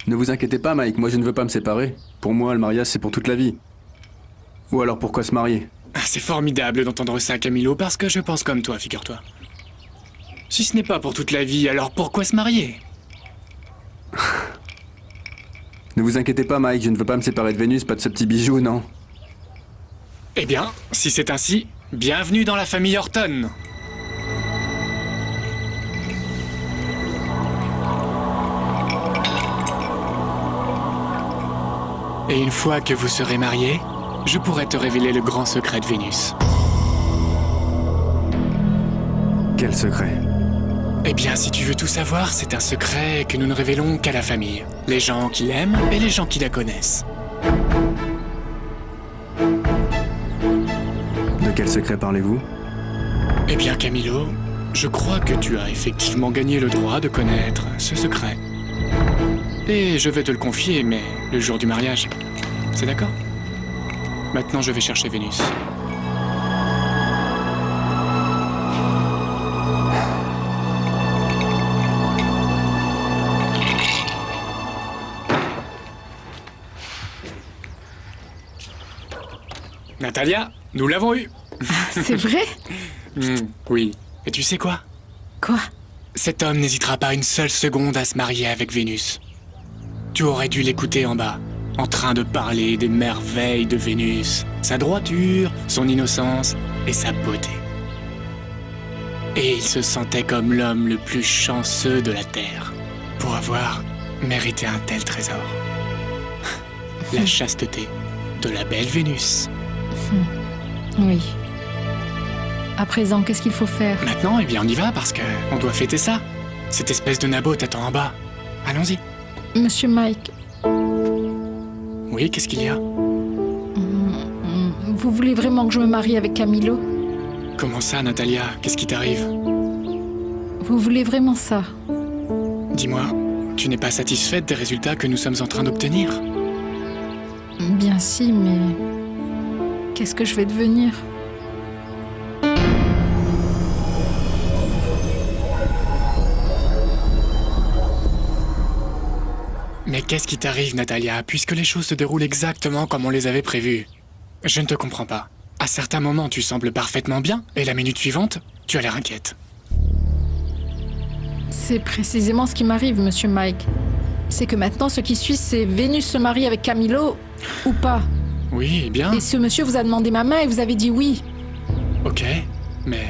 Ne vous inquiétez pas, Mike, moi je ne veux pas me séparer. Pour moi, le mariage, c'est pour toute la vie. Ou alors pourquoi se marier? Ah, c'est formidable d'entendre ça, Camilo, parce que je pense comme toi, figure-toi. Si ce n'est pas pour toute la vie, alors pourquoi se marier? Ne vous inquiétez pas, Mike, je ne veux pas me séparer de Vénus, pas de ce petit bijou, non. Eh bien, si c'est ainsi, bienvenue dans la famille Horton. Et une fois que vous serez mariés, je pourrai te révéler le grand secret de Vénus. Quel secret? Eh bien, si tu veux tout savoir, c'est un secret que nous ne révélons qu'à la famille. Les gens qui l'aiment et les gens qui la connaissent. De quel secret parlez-vous? Eh bien, Camilo, je crois que tu as effectivement gagné le droit de connaître ce secret. Et je vais te le confier, mais le jour du mariage. C'est d'accord? Maintenant, je vais chercher Vénus. Natalia, nous l'avons eu. C'est vrai? Oui. Et tu sais quoi? Quoi? Cet homme n'hésitera pas une seule seconde à se marier avec Vénus. Tu aurais dû l'écouter en bas, en train de parler des merveilles de Vénus, sa droiture, son innocence et sa beauté. Et il se sentait comme l'homme le plus chanceux de la Terre, pour avoir mérité un tel trésor. La chasteté de la belle Vénus. Oui. À présent, qu'est-ce qu'il faut faire? Maintenant, eh bien, on y va parce que on doit fêter ça. Cette espèce de nabot t'attend en bas. Allons-y. Monsieur Mike, Oui, qu'est-ce qu'il y a? vous voulez vraiment que je me marie avec Camilo? Comment ça, Natalia? Qu'est-ce qui t'arrive? Vous voulez vraiment ça? Dis-moi, tu n'es pas satisfaite des résultats que nous sommes en train d'obtenir? Bien si, mais... qu'est-ce que je vais devenir? Mais qu'est-ce qui t'arrive, Natalia, puisque les choses se déroulent exactement comme on les avait prévues? Je ne te comprends pas. À certains moments, tu sembles parfaitement bien, et la minute suivante, tu as l'air inquiète. C'est précisément ce qui m'arrive, monsieur Mike. C'est que maintenant, ce qui suit, c'est Vénus se marie avec Camilo, ou pas. Oui, eh bien... Et ce monsieur vous a demandé ma main et vous avez dit oui. Ok, mais...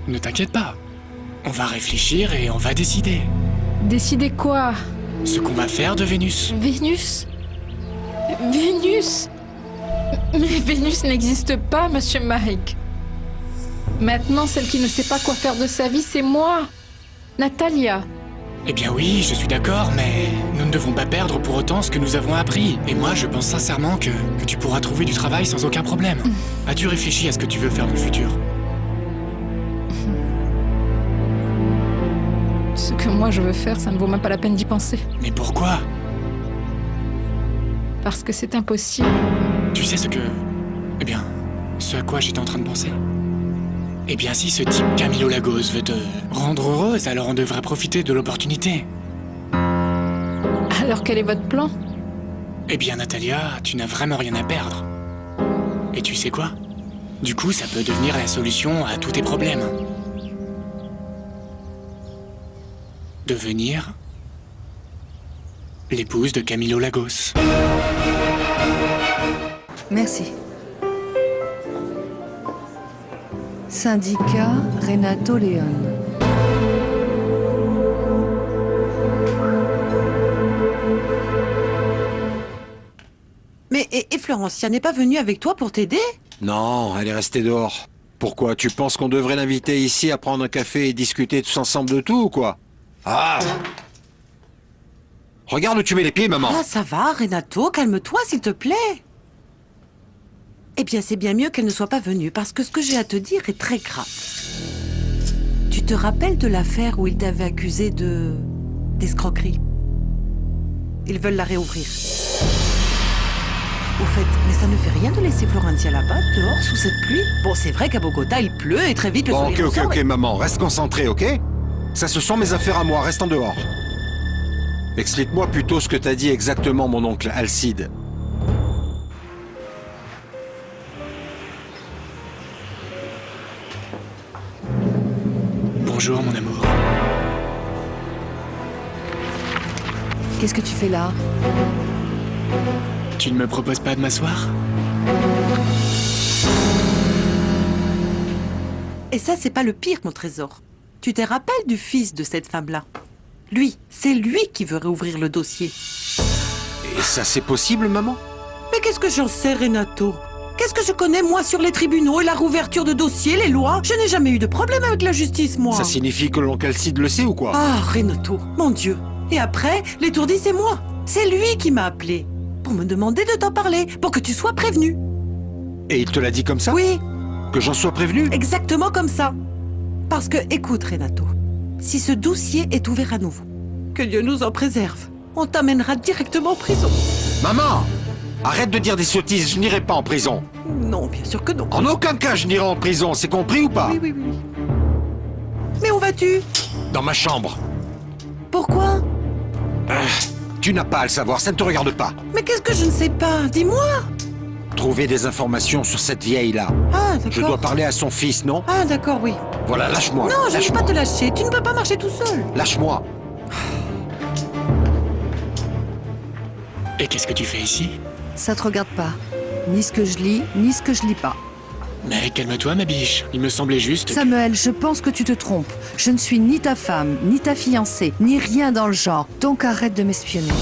ne t'inquiète pas. On va réfléchir et on va décider. Décidez quoi? Ce qu'on va faire de Vénus. Vénus? Vénus? Mais Vénus n'existe pas, monsieur Mike. Maintenant, celle qui ne sait pas quoi faire de sa vie, c'est moi. Natalia. Eh bien oui, je suis d'accord, mais nous ne devons pas perdre pour autant ce que nous avons appris. Et moi, je pense sincèrement que tu pourras trouver du travail sans aucun problème. As-tu réfléchi à ce que tu veux faire dans le futur? Ce que moi je veux faire, ça ne vaut même pas la peine d'y penser. Mais pourquoi? Parce que c'est impossible. Tu sais ce que... Eh bien, ce à quoi j'étais en train de penser? Eh bien, si ce type Camilo Lagos veut te rendre heureuse, alors on devrait profiter de l'opportunité. Alors quel est votre plan? Eh bien, Natalia, tu n'as vraiment rien à perdre. Et tu sais quoi? Du coup, ça peut devenir la solution à tous tes problèmes. Devenir l'épouse de Camilo Lagos. Merci. Syndicat Renato Leon. Mais et Florencia n'est pas venue avec toi pour t'aider? Non, elle est restée dehors. Pourquoi? Tu penses qu'on devrait l'inviter ici à prendre un café et discuter tous ensemble de tout ou quoi? Ah! Regarde où tu mets les pieds, maman! Ah, ça va, Renato, calme-toi, s'il te plaît. Eh bien, c'est bien mieux qu'elle ne soit pas venue, parce que ce que j'ai à te dire est très grave. Tu te rappelles de l'affaire où ils t'avaient accusé d'escroquerie? Ils veulent la réouvrir. Au fait, mais ça ne fait rien de laisser Florencia là-bas, dehors, sous cette pluie. Bon, c'est vrai qu'à Bogota, il pleut et très vite le Bon, soleil ok, ressort, ok, mais- maman, reste concentrée, ok? Ça, ce sont mes affaires à moi, reste en dehors. Explique-moi plutôt ce que t'as dit exactement, mon oncle Alcide. Bonjour, mon amour. Qu'est-ce que tu fais là? Tu ne me proposes pas de m'asseoir? Et ça, c'est pas le pire, mon trésor. Tu te rappelles du fils de cette femme-là? Lui, c'est lui qui veut réouvrir le dossier. Et ça, c'est possible, maman? Mais qu'est-ce que j'en sais, Renato? Qu'est-ce que je connais, moi, sur les tribunaux et la rouverture de dossiers, les lois? Je n'ai jamais eu de problème avec la justice, moi. Ça signifie que l'oncle Alcide le sait ou quoi? Ah, Renato, mon Dieu. Et après, l'étourdi, c'est moi. C'est lui qui m'a appelé. Pour me demander de t'en parler, pour que tu sois prévenu. Et il te l'a dit comme ça? Oui, Que j'en sois prévenu? exactement comme ça. Parce que, écoute, Renato, si ce dossier est ouvert à nouveau, que Dieu nous en préserve, on t'amènera directement en prison. Maman! Arrête de dire des sottises, je n'irai pas en prison. Non, bien sûr que non. En aucun cas je n'irai en prison, c'est compris ou pas? Oui, oui, oui, oui. Mais où vas-tu? Dans ma chambre. Pourquoi? Tu n'as pas à le savoir, ça ne te regarde pas. Mais qu'est-ce que je ne sais pas? Dis-moi. Trouver des informations sur cette vieille-là. Ah, d'accord. Je dois parler à son fils, non? Ah, d'accord, oui. Voilà, lâche-moi. Non, je ne vais lâche-moi. pas te lâcher. Tu ne peux pas marcher tout seul. Lâche-moi. Et qu'est-ce que tu fais ici? Ça te regarde pas. Ni ce que je lis, ni ce que je lis pas. Mais calme-toi, ma biche. Il me semblait juste... Samuel, je pense que tu te trompes. Je ne suis ni ta femme, ni ta fiancée, ni rien dans le genre. Donc arrête de m'espionner.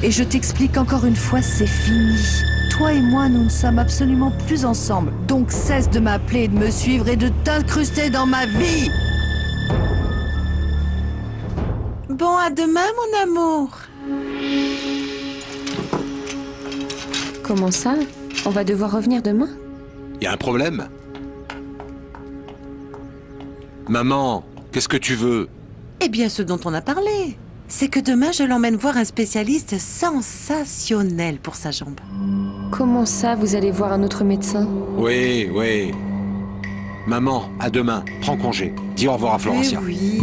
Et je t'explique encore une fois, c'est fini. Toi et moi, nous ne sommes absolument plus ensemble. Donc cesse de m'appeler, de me suivre et de t'incruster dans ma vie. Bon, à demain, mon amour. Comment ça? On va devoir revenir demain? Y a un problème? Maman, qu'est-ce que tu veux? Eh bien, ce dont on a parlé, c'est que demain, je l'emmène voir un spécialiste sensationnel pour sa jambe. Comment ça, vous allez voir un autre médecin? Oui, oui. Maman, à demain. Prends congé. Dis au revoir à Florentia. Eh oui,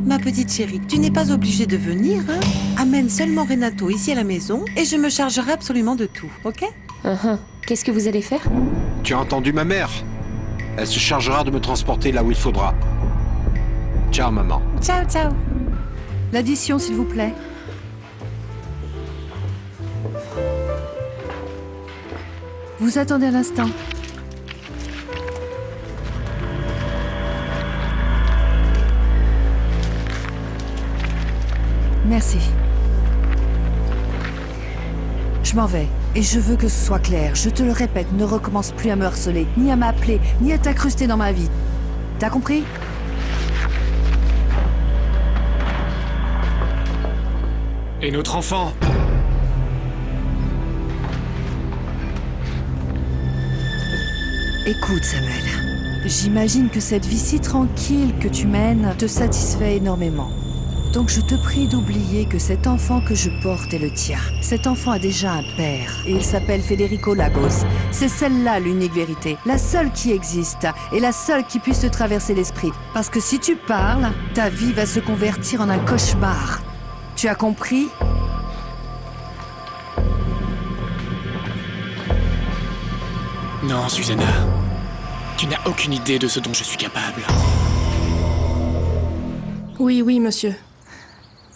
ma petite chérie, tu n'es pas obligée de venir, hein? Amène seulement Renato ici à la maison et je me chargerai absolument de tout, ok? Qu'est-ce que vous allez faire? Tu as entendu ma mère? Elle se chargera de me transporter là où il faudra. Ciao, maman. Ciao, ciao. L'addition, s'il vous plaît. Vous attendez un instant. Merci. Je m'en vais. Et je veux que ce soit clair. Je te le répète, ne recommence plus à me harceler, ni à m'appeler, ni à t'incruster dans ma vie. T'as compris? Et notre enfant? Écoute, Samuel. J'imagine que cette vie si tranquille que tu mènes te satisfait énormément. Donc je te prie d'oublier que cet enfant que je porte est le tien. Cet enfant a déjà un père et il s'appelle Federico Lagos. C'est celle-là l'unique vérité, la seule qui existe et la seule qui puisse te traverser l'esprit. Parce que si tu parles, ta vie va se convertir en un cauchemar. Tu as compris ? Non, Susanna. Tu n'as aucune idée de ce dont je suis capable. Oui, oui, monsieur.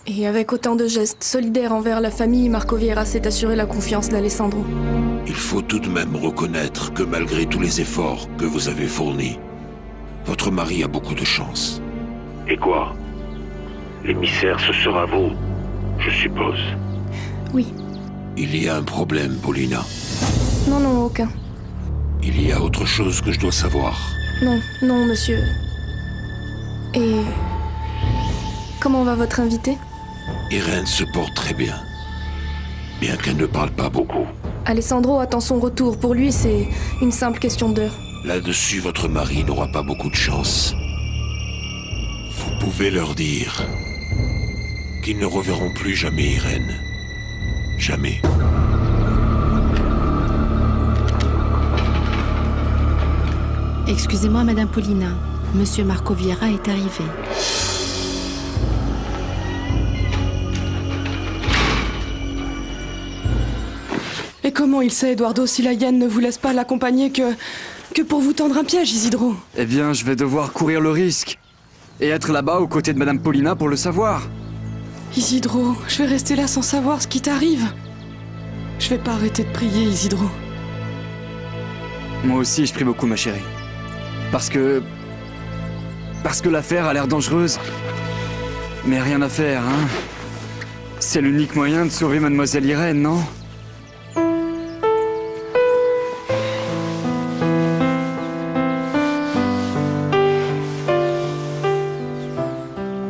Et avec autant de gestes solidaires envers la famille, Marco Vieira s'est assuré la confiance d'Alessandro. Il faut tout de même reconnaître que malgré tous les efforts que vous avez fournis, votre mari a beaucoup de chance. Et quoi? L'émissaire, ce sera vous, je suppose. Oui. Il y a un problème, Paulina. Non, non, aucun. Il y a autre chose que je dois savoir. Non, non, monsieur. Et... comment va votre invité? Irène se porte très bien, bien qu'elle ne parle pas beaucoup. Alessandro attend son retour. Pour lui, c'est une simple question d'heure. Là-dessus, votre mari n'aura pas beaucoup de chance. Vous pouvez leur dire qu'ils ne reverront plus jamais Irène. Jamais. Excusez-moi, Madame Paulina. Monsieur Marco Vieira est arrivé. comment il sait, Eduardo, si la hyène ne vous laisse pas l'accompagner que pour vous tendre un piège, Isidro? Eh bien, je vais devoir courir le risque. Et être là-bas aux côtés de Madame Paulina pour le savoir. Isidro, je vais rester là sans savoir ce qui t'arrive. Je vais pas arrêter de prier, Isidro. Moi aussi, je prie beaucoup, ma chérie. Parce que l'affaire a l'air dangereuse. Mais rien à faire, hein. C'est l'unique moyen de sauver Mademoiselle Irène, non?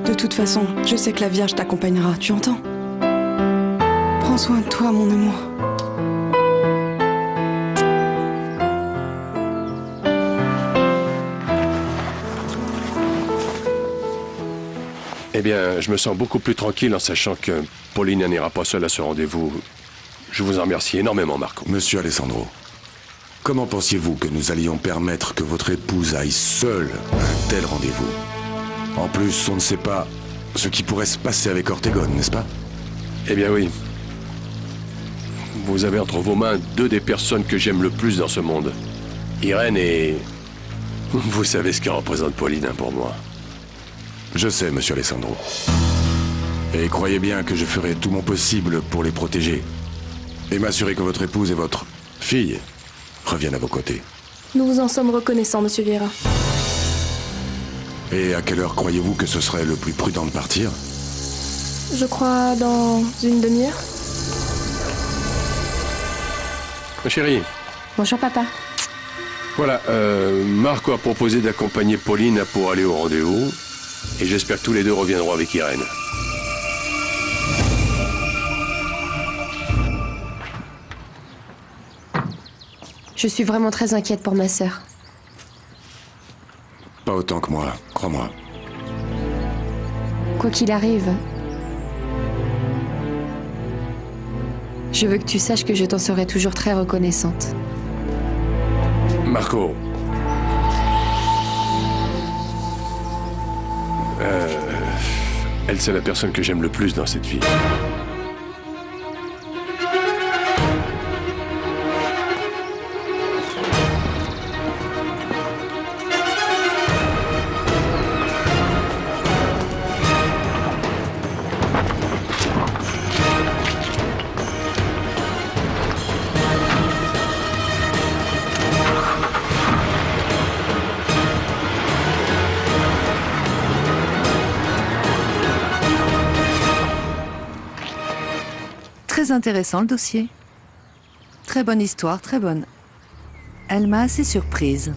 De toute façon, je sais que la Vierge t'accompagnera, tu entends? Prends soin de toi, mon amour. Eh bien, je me sens beaucoup plus tranquille en sachant que Paulina n'ira pas seule à ce rendez-vous. Je vous en remercie énormément, Marco. Monsieur Alessandro, comment pensiez-vous que nous allions permettre que votre épouse aille seule à un tel rendez-vous? En plus, on ne sait pas ce qui pourrait se passer avec Ortegon, n'est-ce pas? Eh bien oui. Vous avez entre vos mains deux des personnes que j'aime le plus dans ce monde. Irène et... Vous savez ce que représente Paulina pour moi. Je sais, monsieur Alessandro. Et croyez bien que je ferai tout mon possible pour les protéger. Et m'assurer que votre épouse et votre fille reviennent à vos côtés. Nous vous en sommes reconnaissants, monsieur Vieira. Et à quelle heure croyez-vous que ce serait le plus prudent de partir? Je crois dans une demi-heure. Ma chérie. Bonjour, papa. Voilà, Marco a proposé d'accompagner Pauline pour aller au rendez-vous. Et j'espère que tous les deux reviendront avec Irène. Je suis vraiment très inquiète pour ma sœur. Pas autant que moi, crois-moi. Quoi qu'il arrive, je veux que tu saches que je t'en serai toujours très reconnaissante. Marco. Elle, c'est la personne que j'aime le plus dans cette vie. Très intéressant le dossier. Très bonne histoire, très bonne. Elle m'a assez surprise.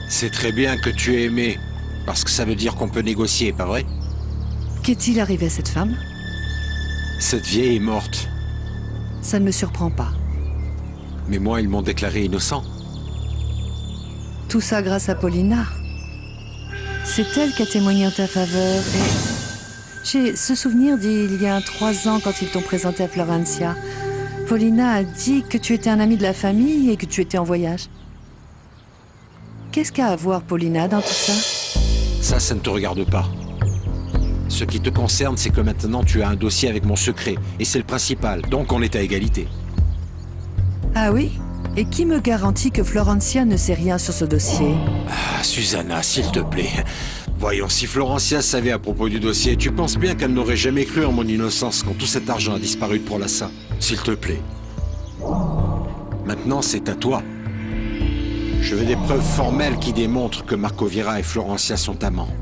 C'est très bien que tu aies aimé, parce que ça veut dire qu'on peut négocier, pas vrai? Qu'est-il arrivé à cette femme? Cette vieille est morte. Ça ne me surprend pas. Mais moi, ils m'ont déclaré innocent. Tout ça grâce à Paulina. C'est elle qui a témoigné en ta faveur et... J'ai ce souvenir d'il y a 3 ans quand ils t'ont présenté à Florencia. Paulina a dit que tu étais un ami de la famille et que tu étais en voyage. Qu'est-ce qu'a à voir Paulina dans tout ça? Ça ne te regarde pas. Ce qui te concerne, c'est que maintenant tu as un dossier avec mon secret. Et c'est le principal, donc on est à égalité. Ah oui? Et qui me garantit que Florencia ne sait rien sur ce dossier? Ah, Susanna, s'il te plaît. Voyons, si Florencia savait à propos du dossier, tu penses bien qu'elle n'aurait jamais cru en mon innocence quand tout cet argent a disparu de Prolassa? S'il te plaît. Maintenant, c'est à toi. Je veux des preuves formelles qui démontrent que Marco Vieira et Florencia sont amants.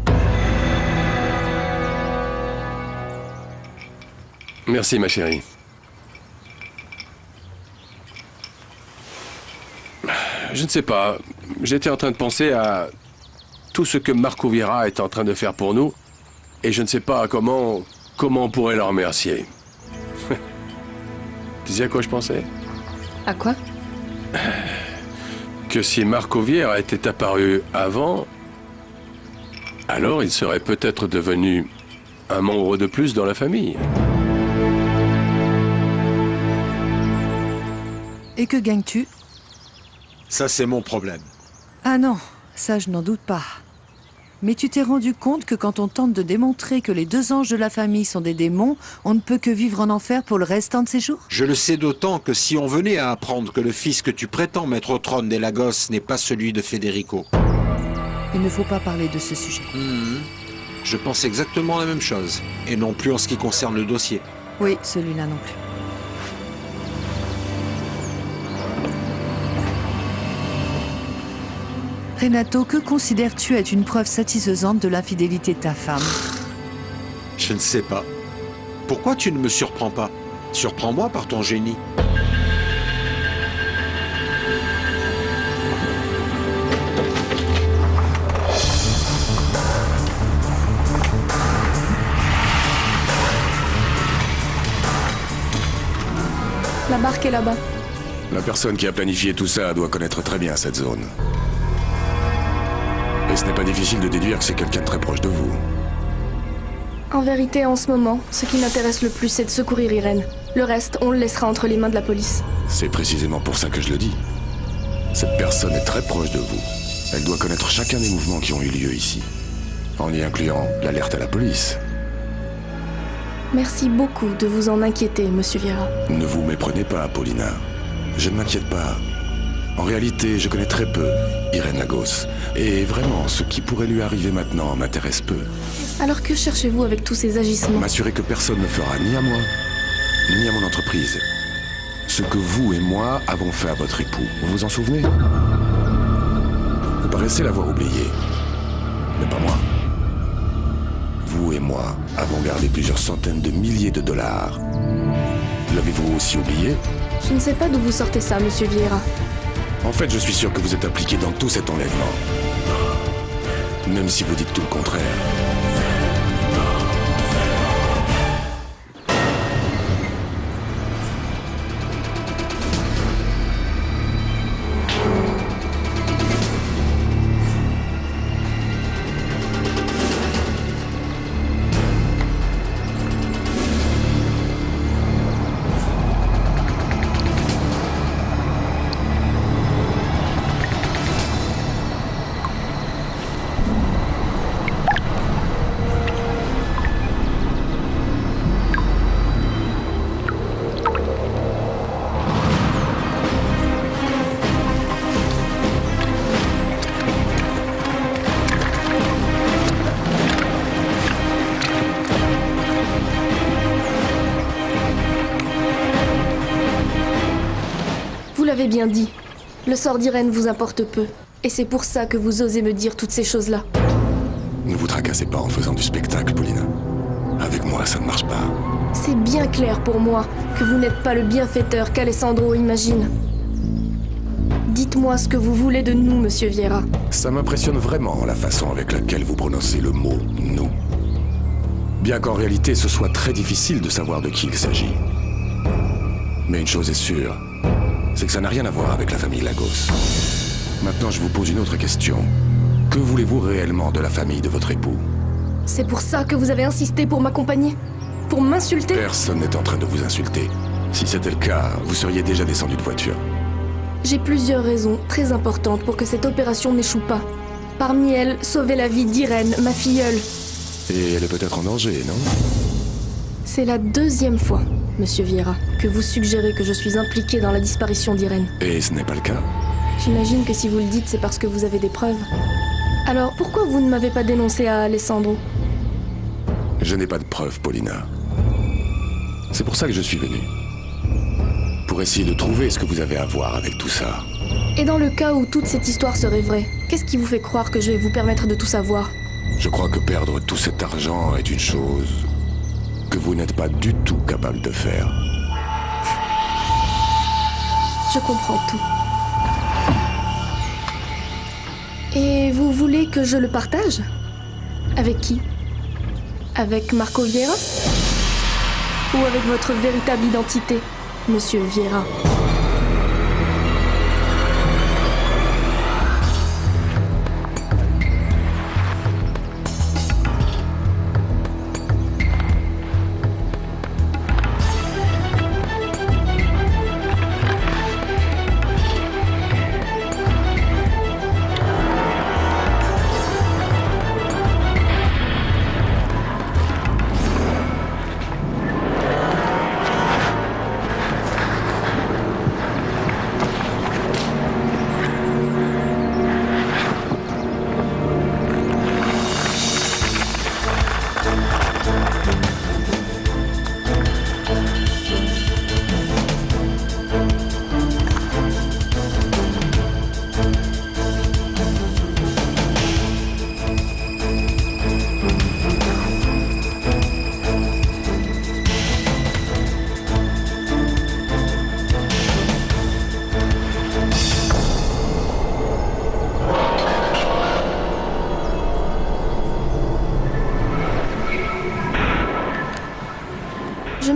Merci, ma chérie. Je ne sais pas. J'étais en train de penser à tout ce que Marco Vieira est en train de faire pour nous, et je ne sais pas comment on pourrait le remercier. Tu sais à quoi je pensais? À quoi? Que si Marco Vieira était apparu avant, alors il serait peut-être devenu un membre de plus dans la famille. Et que gagnes-tu? Ça, c'est mon problème. Ah non, ça je n'en doute pas. Mais tu t'es rendu compte que quand on tente de démontrer que les 2 anges de la famille sont des démons, on ne peut que vivre en enfer pour le restant de ses jours? Je le sais d'autant que si on venait à apprendre que le fils que tu prétends mettre au trône des Lagos n'est pas celui de Federico. Il ne faut pas parler de ce sujet. Je pense exactement la même chose. Et non plus en ce qui concerne le dossier. Oui, celui-là non plus. Renato, que considères-tu être une preuve satisfaisante de l'infidélité de ta femme? Je ne sais pas. Pourquoi tu ne me surprends pas? Surprends-moi par ton génie. La barque est là-bas. La personne qui a planifié tout ça doit connaître très bien cette zone. Et ce n'est pas difficile de déduire que c'est quelqu'un de très proche de vous. En vérité, en ce moment, ce qui m'intéresse le plus, c'est de secourir Irène. Le reste, on le laissera entre les mains de la police. C'est précisément pour ça que je le dis. Cette personne est très proche de vous. Elle doit connaître chacun des mouvements qui ont eu lieu ici, en y incluant l'alerte à la police. Merci beaucoup de vous en inquiéter, Monsieur Vieira. Ne vous méprenez pas, Paulina. Je ne m'inquiète pas. En réalité, je connais très peu Irène Lagos. Et vraiment, ce qui pourrait lui arriver maintenant m'intéresse peu. Alors que cherchez-vous avec tous ces agissements? M'assurer que personne ne fera ni à moi, ni à mon entreprise ce que vous et moi avons fait à votre époux. Vous vous en souvenez? Vous paraissez l'avoir oublié. Mais pas moi. Vous et moi avons gardé plusieurs centaines de milliers de dollars. L'avez-vous aussi oublié? Je ne sais pas d'où vous sortez ça, Monsieur Vieira. En fait, je suis sûr que vous êtes impliqué dans tout cet enlèvement. Même si vous dites tout le contraire. Vous l'avez bien dit. Le sort d'Irène vous importe peu. Et c'est pour ça que vous osez me dire toutes ces choses-là. Ne vous tracassez pas en faisant du spectacle, Paulina. Avec moi, ça ne marche pas. C'est bien clair pour moi que vous n'êtes pas le bienfaiteur qu'Alessandro imagine. Dites-moi ce que vous voulez de nous, Monsieur Vieira. Ça m'impressionne vraiment la façon avec laquelle vous prononcez le mot « nous ». Bien qu'en réalité, ce soit très difficile de savoir de qui il s'agit. Mais une chose est sûre, c'est que ça n'a rien à voir avec la famille Lagos. Maintenant, je vous pose une autre question. Que voulez-vous réellement de la famille de votre époux? C'est pour ça que vous avez insisté pour m'accompagner? Pour m'insulter? Personne n'est en train de vous insulter. Si c'était le cas, vous seriez déjà descendu de voiture. J'ai plusieurs raisons très importantes pour que cette opération n'échoue pas. Parmi elles, sauver la vie d'Irène, ma filleule. Et elle est peut-être en danger, non? C'est la 2e fois, Monsieur Vieira, que vous suggérez que je suis impliquée dans la disparition d'Irène. Et ce n'est pas le cas? J'imagine que si vous le dites, c'est parce que vous avez des preuves. Alors, pourquoi vous ne m'avez pas dénoncé à Alessandro? Je n'ai pas de preuves, Paulina. C'est pour ça que je suis venu. Pour essayer de trouver ce que vous avez à voir avec tout ça. Et dans le cas où toute cette histoire serait vraie, qu'est-ce qui vous fait croire que je vais vous permettre de tout savoir? Je crois que perdre tout cet argent est une chose que vous n'êtes pas du tout capable de faire. Je comprends tout. Et vous voulez que je le partage? Avec qui? Avec Marco Vieira? Ou avec votre véritable identité, Monsieur Vieira?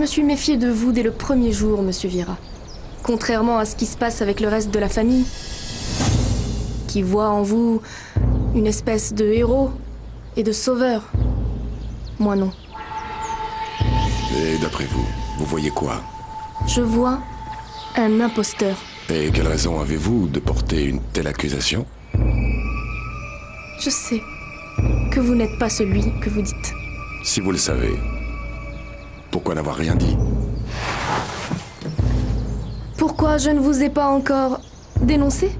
suis méfiée de vous dès le premier jour, monsieur Vieira. Contrairement à ce qui se passe avec le reste de la famille, qui voit en vous une espèce de héros et de sauveur. Moi non. Et d'après vous, vous voyez quoi? Je vois un imposteur. Et quelle raison avez-vous de porter une telle accusation? Je sais que vous n'êtes pas celui que vous dites. Si vous le savez, pourquoi n'avoir rien dit? Pourquoi je ne vous ai pas encore dénoncé?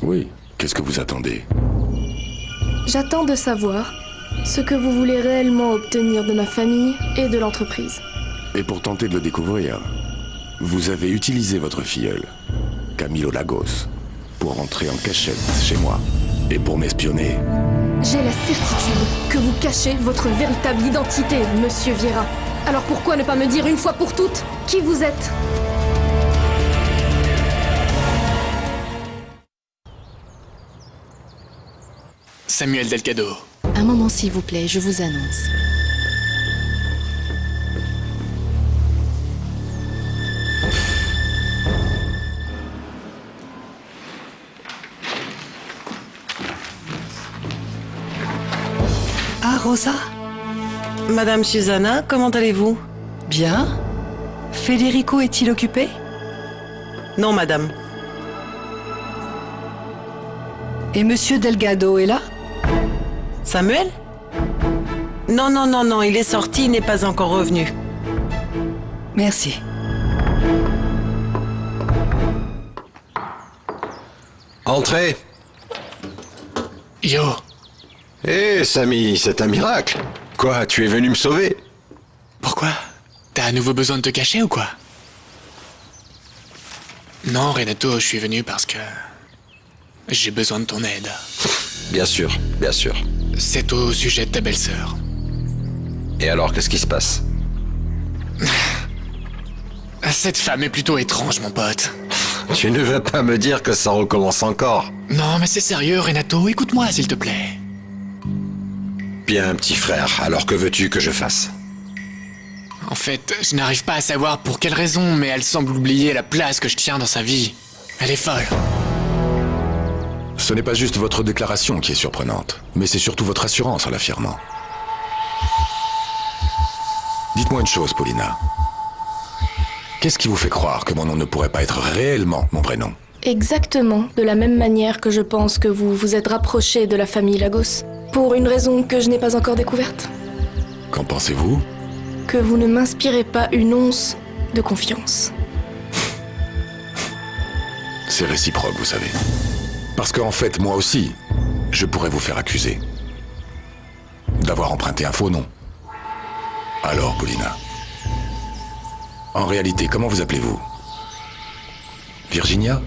Oui, qu'est-ce que vous attendez? J'attends de savoir ce que vous voulez réellement obtenir de ma famille et de l'entreprise. Et pour tenter de le découvrir, vous avez utilisé votre filleul, Camilo Lagos, pour rentrer en cachette chez moi et pour m'espionner. J'ai la certitude que vous cachez votre véritable identité, monsieur Vieira. Alors pourquoi ne pas me dire une fois pour toutes qui vous êtes? Samuel Delgado. Un moment s'il vous plaît, je vous annonce. Ah, Rosa? Madame Susanna, comment allez-vous? Bien. Federico est-il occupé? Non, madame. Et Monsieur Delgado est là? Samuel? Non, non, non, non, il est sorti, il n'est pas encore revenu. Merci. Entrez. Yo. Hé, Samy, c'est un miracle. Quoi, tu es venu me sauver? Pourquoi? T'as à nouveau besoin de te cacher ou quoi? Non, Renato, je suis venu parce que... j'ai besoin de ton aide. Bien sûr, bien sûr. C'est au sujet de ta belle-sœur. Et alors, qu'est-ce qui se passe? Cette femme est plutôt étrange, mon pote. Tu ne veux pas me dire que ça recommence encore? Non, mais c'est sérieux, Renato, écoute-moi, s'il te plaît. Bien, petit frère, alors que veux-tu que je fasse? En fait, je n'arrive pas à savoir pour quelle raison, mais elle semble oublier la place que je tiens dans sa vie. Elle est folle. Ce n'est pas juste votre déclaration qui est surprenante, mais c'est surtout votre assurance en l'affirmant. Dites-moi une chose, Paulina. Qu'est-ce qui vous fait croire que mon nom ne pourrait pas être réellement mon vrai nom? Exactement de la même manière que je pense que vous vous êtes rapproché de la famille Lagos, pour une raison que je n'ai pas encore découverte. Qu'en pensez-vous? Que vous ne m'inspirez pas une once de confiance. C'est réciproque, vous savez. Parce qu'en fait, moi aussi, je pourrais vous faire accuser d'avoir emprunté un faux nom. Alors, Paulina, en réalité, comment vous appelez-vous? Virginia?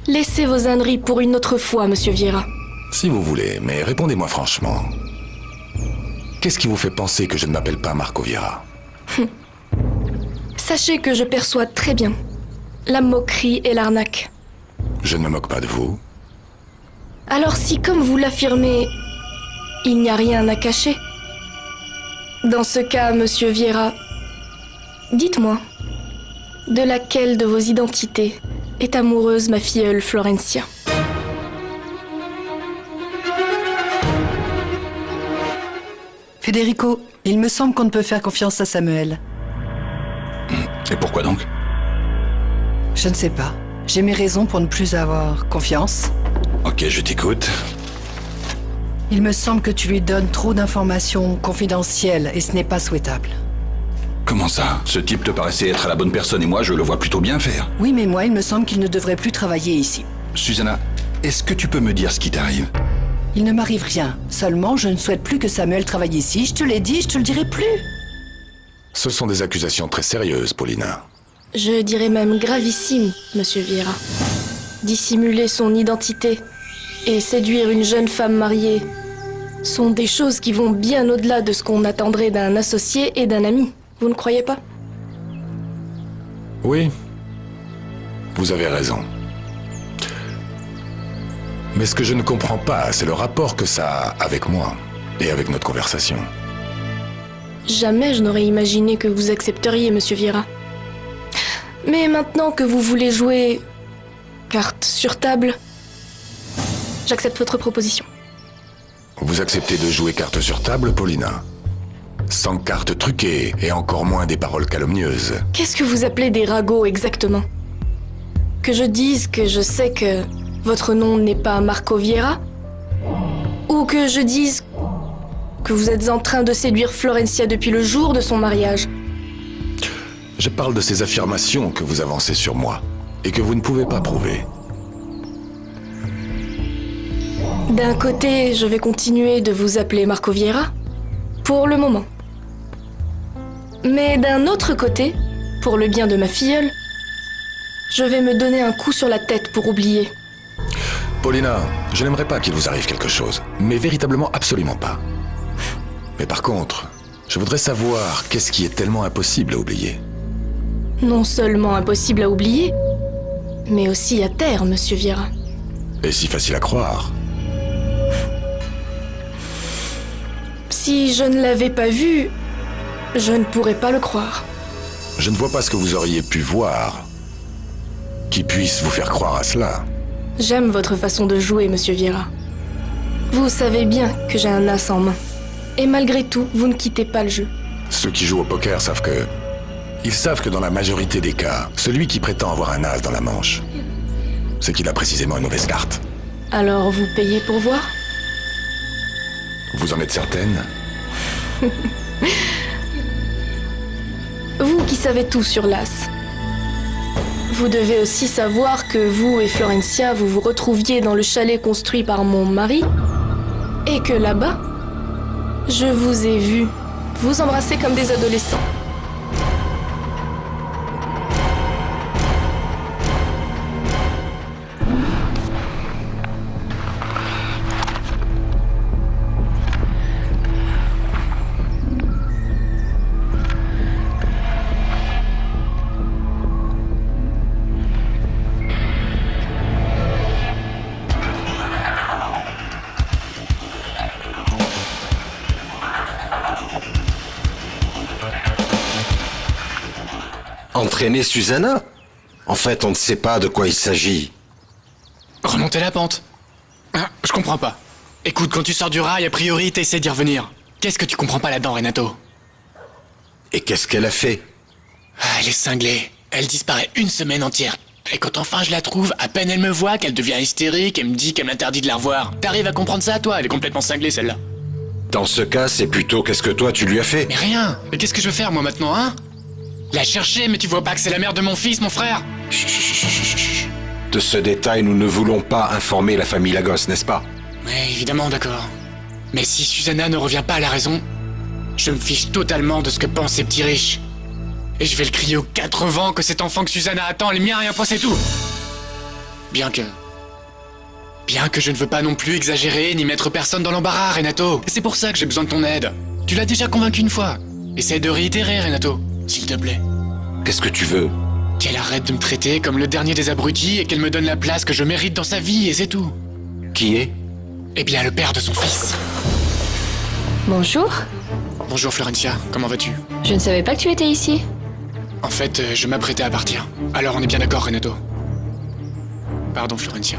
Laissez vos âneries pour une autre fois, monsieur Vieira. Si vous voulez, mais répondez-moi franchement. Qu'est-ce qui vous fait penser que je ne m'appelle pas Marco Vieira? Sachez que je perçois très bien la moquerie et l'arnaque. Je ne me moque pas de vous. Alors si, comme vous l'affirmez, il n'y a rien à cacher, dans ce cas, monsieur Vieira, dites-moi, de laquelle de vos identités est amoureuse ma filleule Florencia? Federico, il me semble qu'on ne peut faire confiance à Samuel. Et pourquoi donc? Je ne sais pas. J'ai mes raisons pour ne plus avoir confiance. Ok, je t'écoute. Il me semble que tu lui donnes trop d'informations confidentielles et ce n'est pas souhaitable. Comment ça? Ce type te paraissait être la bonne personne et moi, je le vois plutôt bien faire. Oui, mais moi, il me semble qu'il ne devrait plus travailler ici. Susanna, est-ce que tu peux me dire ce qui t'arrive? Il ne m'arrive rien. Seulement, je ne souhaite plus que Samuel travaille ici. Je te l'ai dit, je te le dirai plus. Ce sont des accusations très sérieuses, Paulina. Je dirais même gravissime, monsieur Vieira. Dissimuler son identité et séduire une jeune femme mariée sont des choses qui vont bien au-delà de ce qu'on attendrait d'un associé et d'un ami. Vous ne croyez pas? Oui. Vous avez raison. Mais ce que je ne comprends pas, c'est le rapport que ça a avec moi et avec notre conversation. Jamais je n'aurais imaginé que vous accepteriez, monsieur Vieira. Mais maintenant que vous voulez jouer carte sur table, j'accepte votre proposition. Vous acceptez de jouer carte sur table, Paulina? Sans cartes truquées et encore moins des paroles calomnieuses. Qu'est-ce que vous appelez des ragots exactement? Que je dise que je sais que votre nom n'est pas Marco Vieira? Ou que je dise que vous êtes en train de séduire Florencia depuis le jour de son mariage? Je parle de ces affirmations que vous avancez sur moi et que vous ne pouvez pas prouver. D'un côté, je vais continuer de vous appeler Marco Vieira, pour le moment. Mais d'un autre côté, pour le bien de ma filleule, je vais me donner un coup sur la tête pour oublier. Paulina, je n'aimerais pas qu'il vous arrive quelque chose, mais véritablement absolument pas. Mais par contre, je voudrais savoir qu'est-ce qui est tellement impossible à oublier. Non seulement impossible à oublier, mais aussi à taire, Monsieur Vieira. Et si facile à croire. Si je ne l'avais pas vu, je ne pourrais pas le croire. Je ne vois pas ce que vous auriez pu voir qui puisse vous faire croire à cela. J'aime votre façon de jouer, Monsieur Vieira. Vous savez bien que j'ai un as en main. Et malgré tout, vous ne quittez pas le jeu. Ceux qui jouent au poker savent que... Ils savent que dans la majorité des cas, celui qui prétend avoir un as dans la manche, c'est qu'il a précisément une mauvaise carte. Alors vous payez pour voir? Vous en êtes certaine? Vous qui savez tout sur l'as. Vous devez aussi savoir que vous et Florencia, vous vous retrouviez dans le chalet construit par mon mari, et que là-bas, je vous ai vu vous embrasser comme des adolescents. Entraîner Susanna? En fait, on ne sait pas de quoi il s'agit. Remonter la pente. Ah, je comprends pas. Écoute, quand tu sors du rail, a priori, t'essaies d'y revenir. Qu'est-ce que tu comprends pas là-dedans, Renato? Et qu'est-ce qu'elle a fait? Ah, elle est cinglée. Elle disparaît une semaine entière. Et quand enfin je la trouve, à peine elle me voit qu'elle devient hystérique et me dit qu'elle m'interdit de la revoir. T'arrives à comprendre ça, toi? Elle est complètement cinglée, celle-là. Dans ce cas, c'est plutôt qu'est-ce que toi tu lui as fait? Mais rien. Mais qu'est-ce que je veux faire, moi, maintenant, hein? La chercher, mais tu vois pas que c'est la mère de mon fils, mon frère? Chut, chut, chut, chut, chut. De ce détail, nous ne voulons pas informer la famille Lagos, n'est-ce pas? Ouais, évidemment, d'accord. Mais si Susanna ne revient pas à la raison, je me fiche totalement de ce que pensent ces petits riches. Et je vais le crier aux 4 vents que cet enfant que Susanna attend est le mien et un point c'est tout. Bien que je ne veux pas non plus exagérer ni mettre personne dans l'embarras, Renato. Et c'est pour ça que j'ai besoin de ton aide. Tu l'as déjà convaincu une fois. Essaie de réitérer, Renato, s'il te plaît. Qu'est-ce que tu veux? Qu'elle arrête de me traiter comme le dernier des abrutis et qu'elle me donne la place que je mérite dans sa vie, et c'est tout. Qui est? Eh bien, le père de son fils. Bonjour. Bonjour, Florencia. Comment vas-tu? Je ne savais pas que tu étais ici. En fait, je m'apprêtais à partir. Alors on est bien d'accord, Renato. Pardon, Florencia.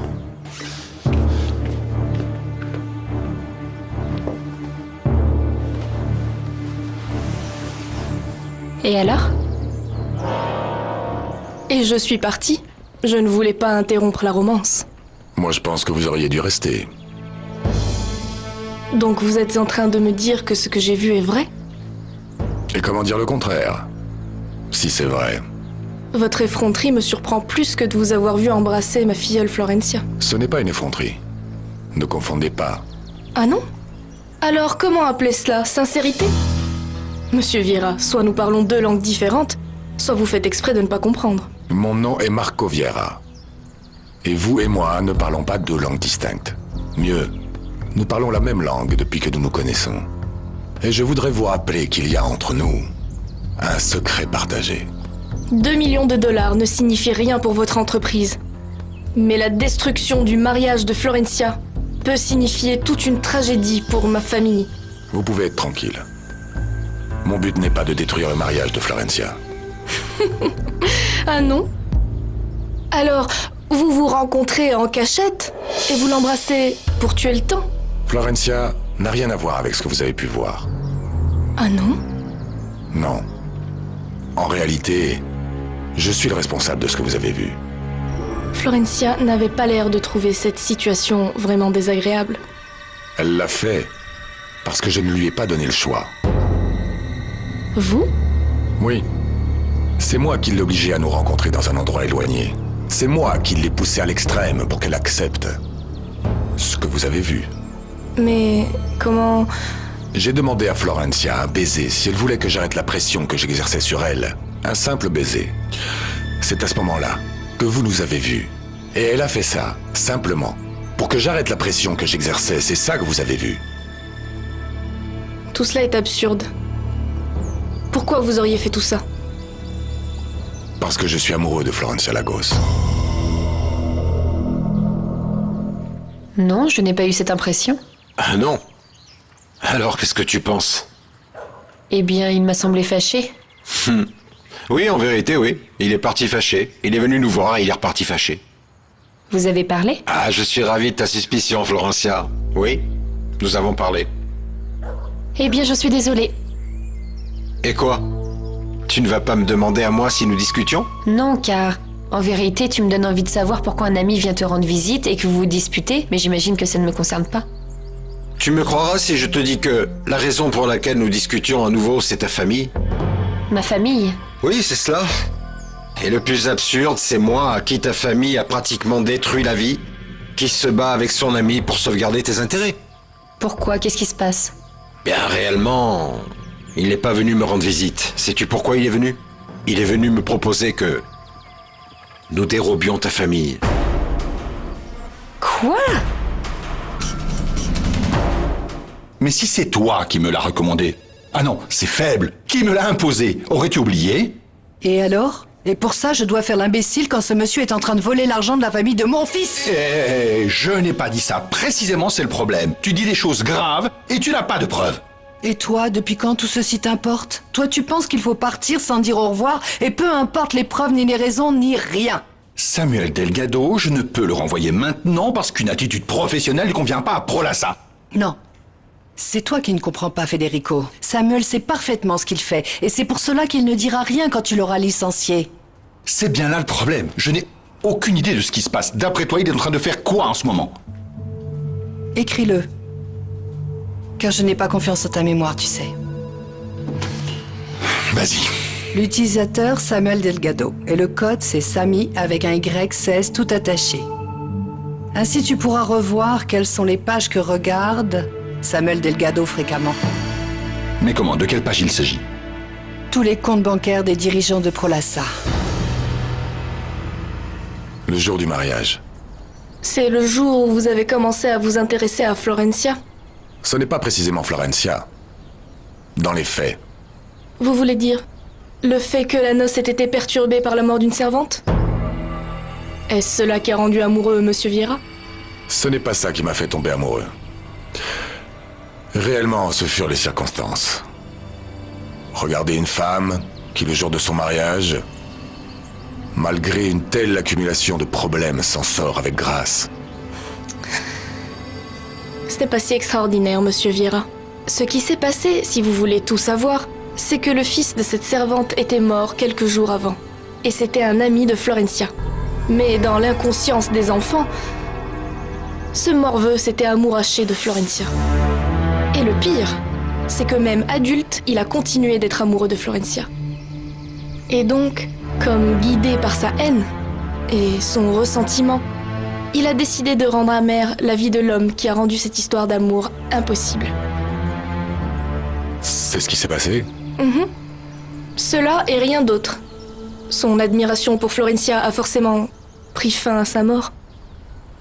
Et alors? Et je suis partie. Je ne voulais pas interrompre la romance. Moi, je pense que vous auriez dû rester. Donc vous êtes en train de me dire que ce que j'ai vu est vrai? Et comment dire le contraire? Si c'est vrai. Votre effronterie me surprend plus que de vous avoir vu embrasser ma filleule Florencia. Ce n'est pas une effronterie. Ne confondez pas. Ah non? Alors comment appeler cela? Sincérité? Monsieur Vieira, soit nous parlons 2 langues différentes, soit vous faites exprès de ne pas comprendre. Mon nom est Marco Vieira. Et vous et moi ne parlons pas 2 langues distinctes. Mieux, nous parlons la même langue depuis que nous nous connaissons. Et je voudrais vous rappeler qu'il y a entre nous un secret partagé. 2 millions de dollars ne signifient rien pour votre entreprise. Mais la destruction du mariage de Florencia peut signifier toute une tragédie pour ma famille. Vous pouvez être tranquille. Mon but n'est pas de détruire le mariage de Florencia. Ah non? Alors, vous vous rencontrez en cachette et vous l'embrassez pour tuer le temps? Florencia n'a rien à voir avec ce que vous avez pu voir. Ah non? Non. En réalité, je suis le responsable de ce que vous avez vu. Florencia n'avait pas l'air de trouver cette situation vraiment désagréable. Elle l'a fait parce que je ne lui ai pas donné le choix. Vous? Oui. C'est moi qui l'ai obligée à nous rencontrer dans un endroit éloigné. C'est moi qui l'ai poussée à l'extrême pour qu'elle accepte ce que vous avez vu. Mais comment... J'ai demandé à Florencia un baiser si elle voulait que j'arrête la pression que j'exerçais sur elle. Un simple baiser. C'est à ce moment-là que vous nous avez vus. Et elle a fait ça, simplement. Pour que j'arrête la pression que j'exerçais, c'est ça que vous avez vu. Tout cela est absurde. Pourquoi vous auriez fait tout ça? Parce que je suis amoureux de Florencia Lagos. Non, je n'ai pas eu cette impression. Ah non. Alors, qu'est-ce que tu penses? Eh bien, il m'a semblé fâché. Oui, en vérité, oui. Il est parti fâché. Il est venu nous voir et il est reparti fâché. Vous avez parlé? Ah, je suis ravi de ta suspicion, Florencia. Oui, nous avons parlé. Eh bien, je suis désolée. Et quoi? Tu ne vas pas me demander à moi si nous discutions? Non, car... En vérité, tu me donnes envie de savoir pourquoi un ami vient te rendre visite et que vous vous disputez, mais j'imagine que ça ne me concerne pas. Tu me croiras si je te dis que la raison pour laquelle nous discutions à nouveau, c'est ta famille? Ma famille? Oui, c'est cela. Et le plus absurde, c'est moi à qui ta famille a pratiquement détruit la vie, qui se bat avec son ami pour sauvegarder tes intérêts. Pourquoi? Qu'est-ce qui se passe? Bien, réellement, il n'est pas venu me rendre visite. Sais-tu pourquoi il est venu? Il est venu me proposer que nous dérobions ta famille. Quoi? Mais si c'est toi qui me l'as recommandé... Ah non, c'est faible. Qui me l'a imposé? Aurais-tu oublié? Et alors? Et pour ça, je dois faire l'imbécile quand ce monsieur est en train de voler l'argent de la famille de mon fils? Je n'ai pas dit ça. Précisément, c'est le problème. Tu dis des choses graves et tu n'as pas de preuves. Et toi, depuis quand tout ceci t'importe? Toi, tu penses qu'il faut partir sans dire au revoir, et peu importe les preuves, ni les raisons, ni rien. Samuel Delgado, je ne peux le renvoyer maintenant parce qu'une attitude professionnelle ne convient pas à Prolassa. Non. C'est toi qui ne comprends pas, Federico. Samuel sait parfaitement ce qu'il fait, et c'est pour cela qu'il ne dira rien quand tu l'auras licencié. C'est bien là le problème. Je n'ai aucune idée de ce qui se passe. D'après toi, il est en train de faire quoi en ce moment? Écris-le. Car je n'ai pas confiance en ta mémoire, tu sais. Vas-y. L'utilisateur Samuel Delgado. Et le code, c'est Samy avec un Y16 tout attaché. Ainsi, tu pourras revoir quelles sont les pages que regarde Samuel Delgado fréquemment. Mais comment? De quelle page il s'agit? Tous les comptes bancaires des dirigeants de Prolassa. Le jour du mariage. C'est le jour où vous avez commencé à vous intéresser à Florencia? Ce n'est pas précisément Florencia. Dans les faits. Vous voulez dire le fait que la noce ait été perturbée par la mort d'une servante? Est-ce cela qui a rendu amoureux Monsieur Vieira? Ce n'est pas ça qui m'a fait tomber amoureux. Réellement, ce furent les circonstances. Regarder une femme qui, le jour de son mariage, malgré une telle accumulation de problèmes, s'en sort avec grâce. C'était pas si extraordinaire, Monsieur Vieira. Ce qui s'est passé, si vous voulez tout savoir, c'est que le fils de cette servante était mort quelques jours avant. Et c'était un ami de Florencia. Mais dans l'inconscience des enfants, ce morveux s'était amouraché de Florencia. Et le pire, c'est que même adulte, il a continué d'être amoureux de Florencia. Et donc, comme guidé par sa haine et son ressentiment, il a décidé de rendre amère la vie de l'homme qui a rendu cette histoire d'amour impossible. C'est ce qui s'est passé? Cela et rien d'autre. Son admiration pour Florencia a forcément pris fin à sa mort.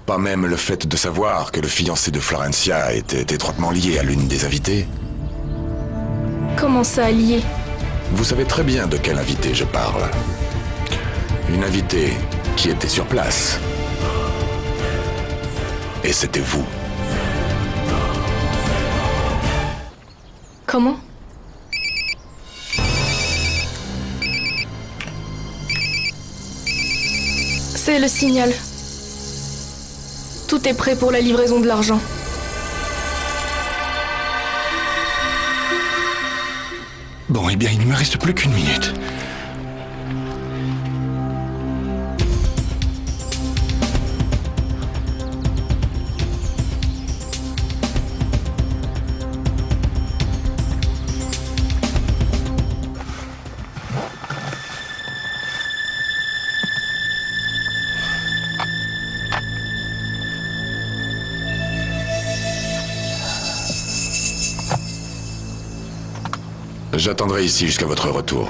Pas même le fait de savoir que le fiancé de Florencia était étroitement lié à l'une des invitées? Comment ça lié? Vous savez très bien de quelle invitée je parle. Une invitée qui était sur place. Et c'était vous. Comment? C'est le signal. Tout est prêt pour la livraison de l'argent. Bon, eh bien, il ne me reste plus qu'une minute. J'attendrai ici jusqu'à votre retour.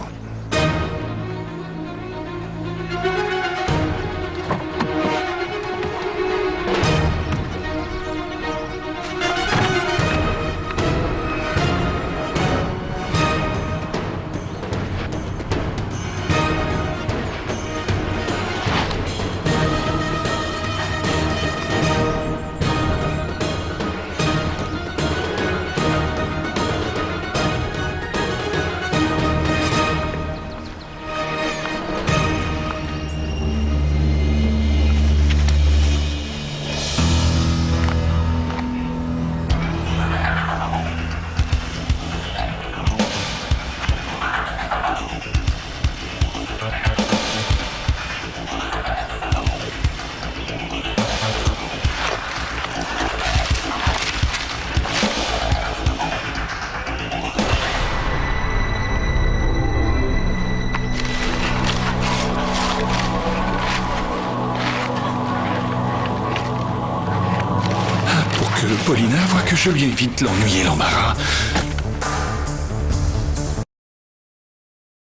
Paulina voit que je lui évite l'ennui et l'embarras.